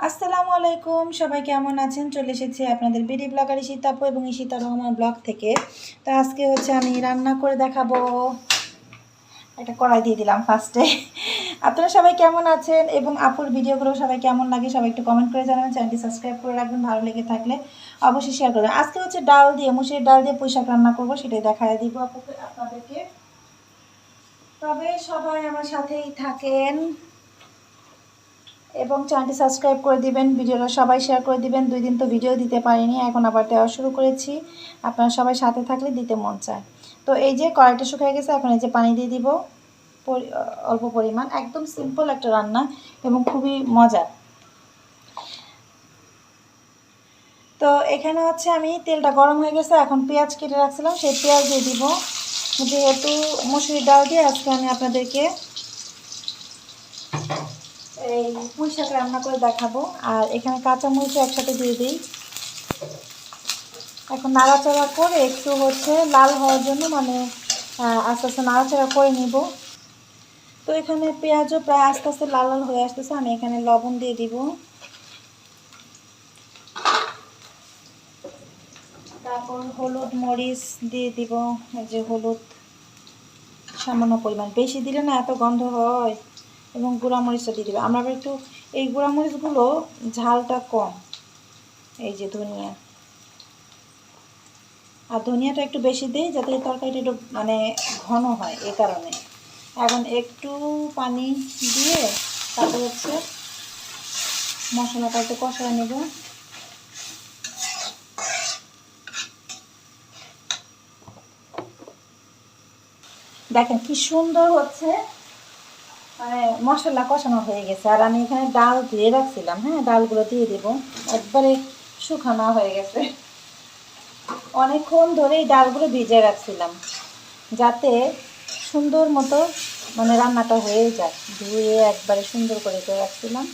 আসসালামু আলাইকুম, সবাই কেমন আছেন? চলে এসেছি আপনাদের বিডি ব্লগার ঈশিতা আপু এবং ঈশিতা রহমান ব্লগ থেকে। তো আজকে আমি রান্না করে দেখাবো। একটা কড়াই দিয়ে দিলাম ফার্স্টে। আপনারা সবাই কেমন আছেন এবং আপুর ভিডিওগুলো সবাই কেমন লাগে সবাই একটু কমেন্ট করে জানাবেন। চ্যানেলটি সাবস্ক্রাইব করে রাখবেন, ভালো লেগে থাকলে অবশ্যই শেয়ার করবেন। আজকে ডাল দিয়ে, মুসুরির ডাল দিয়ে পুঁই শাক রান্না করবো, সেটাই দেখায় দিব আপনাদেরকে। তবে সবাই আমার সাথেই থাকেন এবং চ্যানেলটি সাবস্ক্রাইব করে দিবেন, ভিডিওটা সবাই শেয়ার করে দিবেন। 2 দিন তো ভিডিও দিতে পারিনি, এখন আবার দেওয়া শুরু করেছি। আপনারা সবাই সাথে থাকলে দিতে মন চায়। তো এই যে কড়াইটা শুকিয়ে গেছে, এখন এই যে পানি দিয়ে দিব অল্প পরিমাণ। একদম সিম্পল একটা রান্না এবং খুবই মজার। তো এখানে আমি তেলটা গরম হয়ে গেছে, এখন পেঁয়াজ কেটে রাখছিলাম সেই পেঁয়াজ দিয়ে দিব। যেহেতু মসুরির ডাল দিয়ে আজকে আমি আপনাদেরকে এই পুঁই শাক রান্না করে দেখাবো। আর এখানে কাঁচামরিচ একসাথে দিয়ে দিই। এখন নাড়াচাড়া করে একটু লাল হওয়ার জন্য আস্তে আস্তে নাড়াচাড়া করে নিব। তো এখানে পেঁয়াজও প্রায় আস্তে আস্তে লাল লাল হয়ে আসতেছে। আমি এখানে লবণ দিয়ে দিব, তারপর হলুদ মরিচ দিয়ে দিব। এই যে হলুদ সামান্য পরিমাণ, বেশি দিলে না এত গন্ধ হয়। এবং গুঁড়ামরিচটা দিয়ে দিব। আমরা আবার একটু এই গুঁড়ামরিচগুলো ঝালটা কম। এই যে ধনিয়া, আর ধনিয়াটা একটু বেশি দিই যাতে তরকারিটা একটু ঘন হয়, এই কারণে। এখন একটু পানি দিয়ে তারপর মশলাটা একটু কষায় নেব। দেখেন কি সুন্দর মশলা কষানো হয়ে গেছে। আর আমি এখানে ডাল ধুয়ে রাখছিলাম, হ্যাঁ, ডালগুলো দিয়ে দেব। একবারে শুকানো হয়ে গেছে। অনেকক্ষণ ধরে এই ডালগুলো ভিজে রাখছিলাম যাতে সুন্দর মতো রান্নাটা হয়ে যায়। ধুয়ে একবারে সুন্দর করে রাখছিলাম।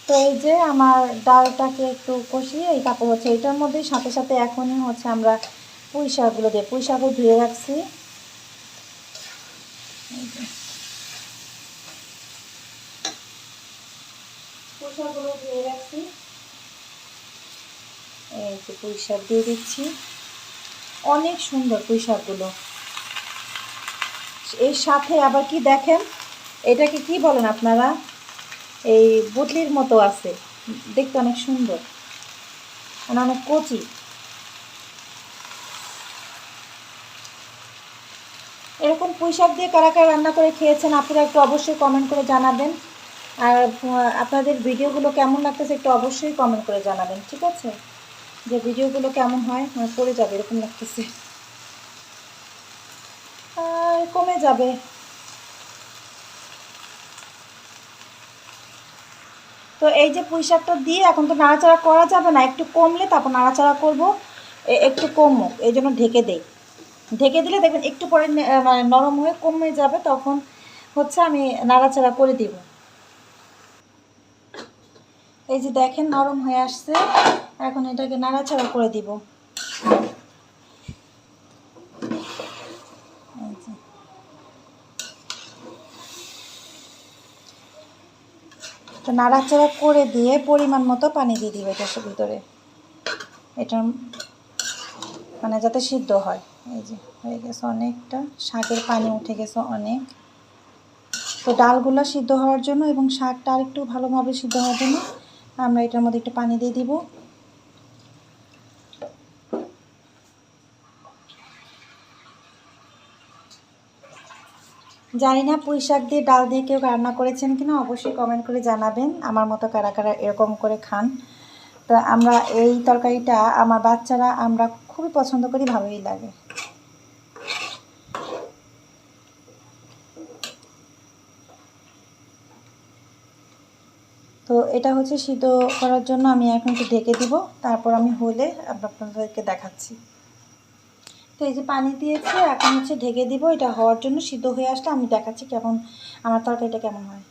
তো এই যে আমার ডালটাকে একটু কষিয়ে তারপর এটার মধ্যে সাথে সাথে এখনই আমরা পুঁই শাকগুলো দিয়ে, পুঁই শাকও ধুয়ে রাখছি। পুঁই শাকগুলো ধুয়ে রাখছি, এই যে পুঁই শাক দিয়ে দিচ্ছি। অনেক সুন্দর পুঁই শাকগুলো। এর সাথে আবার কি দেখেন, এটাকে কি বলেন আপনারা? এই বুটলির মতো আছে, দেখতে অনেক সুন্দর, অনেক কচি। এরকম পুঁই শাক দিয়ে কারা কারা রান্না করে খেয়েছেন আপনারা একটু অবশ্যই কমেন্ট করে জানাবেন। আর আপনাদের ভিডিওগুলো কেমন লাগতেছে একটু অবশ্যই কমেন্ট করে জানাবেন, ঠিক আছে? যে ভিডিওগুলো কেমন হয়, পড়ে যাবে এরকম লাগতেছে, আর কমে যাবে। তো এই যে পুঁই শাকটা দিয়ে এখন তো নাড়াচাড়া করা যাবে না, একটু কমলে তারপর নাড়াচাড়া করব। একটু কমুক এই জন্য ঢেকে দেই। ঢেকে দিলে দেখবেন একটু পরে নরম হয়ে কমে যাবে, তখন আমি নাড়াচাড়া করে দিব। এই যে দেখেন নরম হয়ে আসছে, এখন এটাকে নাড়াচাড়া করে দিব। তো নাড়াচাড়া করে দিয়ে পরিমাণ মতো পানি দিয়ে দিব এটার ভিতরে, এটা যাতে সিদ্ধ হয়। এই যে হয়ে গেছে অনেকটা, শাকের পানি উঠে গেছে অনেক। তো ডালগুলো সিদ্ধ হওয়ার জন্য এবং শাকটা আর একটু ভালোভাবে সিদ্ধ হওয়ার জন্য আমরা এটার মধ্যে একটু পানি দিয়ে দিব। জানি না পুঁই শাক দিয়ে ডাল দিয়ে কেউ রান্না করেছেন কিনা, অবশ্যই কমেন্ট করে জানাবেন আমার মতো কারা কারা এরকম করে খান। তো আমরা এই তরকারিটা আমার বাচ্চারা আমরা খুবই পছন্দ করি, ভালোই লাগে। তো এটা সিদ্ধ করার জন্য আমি এখন একটু ঢেকে দিব, তারপর আমি হলে আপনাদেরকে দেখাচ্ছি। তো এই যে পানি দিয়েছি, এখন ঢেকে দিব। এটা হওয়ার জন্য, সিদ্ধ হয়ে আসলে আমি দেখাচ্ছি কেমন আমার তরকারিটা কেমন হয়।